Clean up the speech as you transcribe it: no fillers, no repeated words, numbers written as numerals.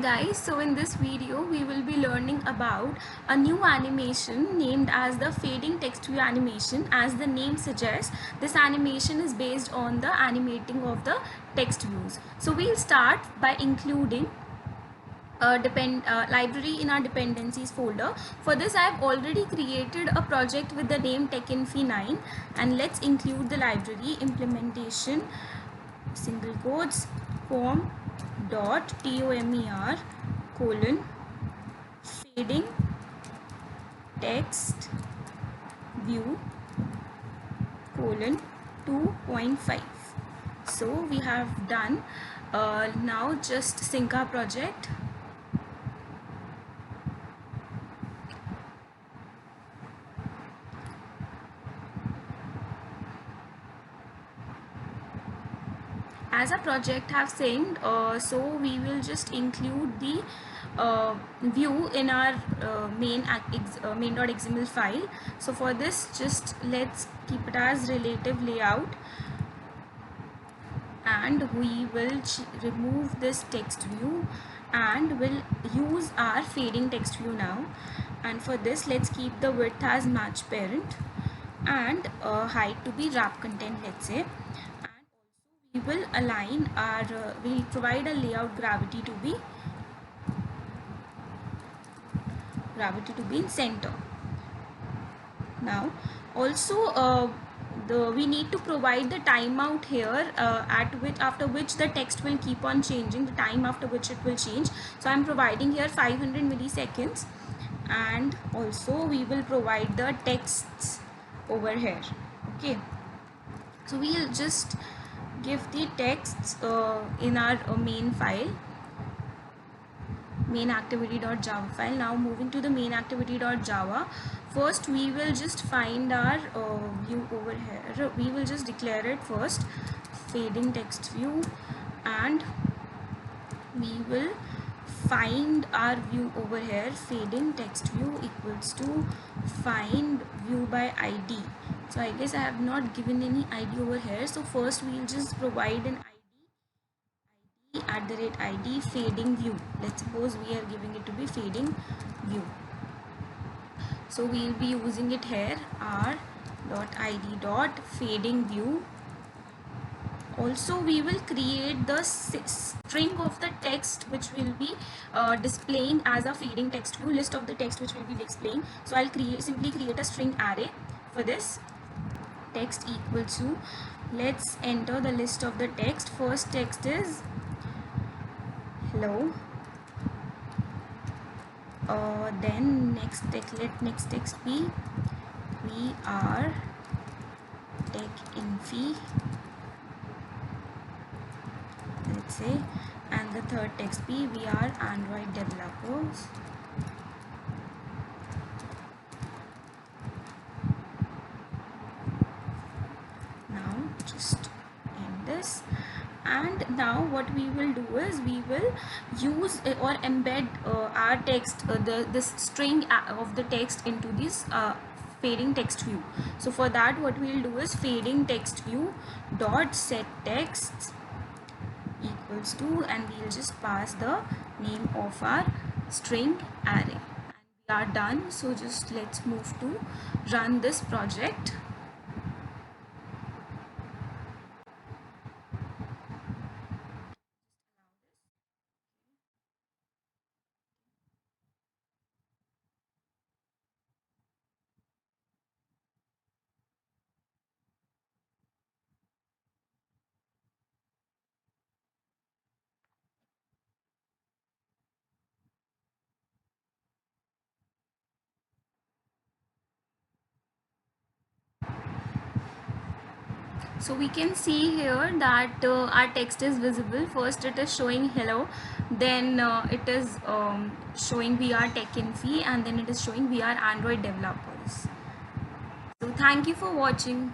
Guys, so in this video we will be learning about a new animation named as the fading text view animation. As the name suggests, this animation is based on the animating of the text views. So we'll start by including a library in our dependencies folder. For this I have already created a project with the name TechInfi9, and let's include the library implementation single quotes form dot tomer colon fading text view colon 2.5. So we have done. Now just sync our project. As a project have synced, so we will just include the view in our main.xml file. So for this, just let's keep it as relative layout, and we will remove this text view and will use our fading text view now. And for this, let's keep the width as match parent and height to be wrap content, let's say. We will align our we'll provide a layout gravity to be in center. Now also we need to provide the timeout here, after which the text will keep on changing, the time after which it will change. So I'm providing here 500 milliseconds, and also we will provide the texts over here. Okay, so we'll just give the texts in our main file, main activity.java file. Now moving to the main activity.java, first we will just find our view over here. We will just declare it first, fading text view, and we will find our view over here, fading text view equals to find view by id. So I guess I have not given any id over here, so first we will just provide an id @id fading view. Let's suppose we are giving it to be fading view, so we will be using it here, r.id.fading view. Also we will create the string of the text which will be displaying as a fading text view, list of the text which will be displaying. So I'll simply create a string array for this. Text equal to, let's enter the list of the text. First text is hello, then next text, let next text be we are TechInfi, let's say, and the third text be we are Android developers. Now just end this, and now what we will do is we will use or embed our text, this string of the text into this fading text view. So for that, what we will do is fading text view dot set text equals to, and we will just pass the name of our string array, and we are done. So just let's move to run this project. So we can see here that our text is visible. First it is showing hello, then it is showing we are TechInfi, and then it is showing we are Android developers. So thank you for watching.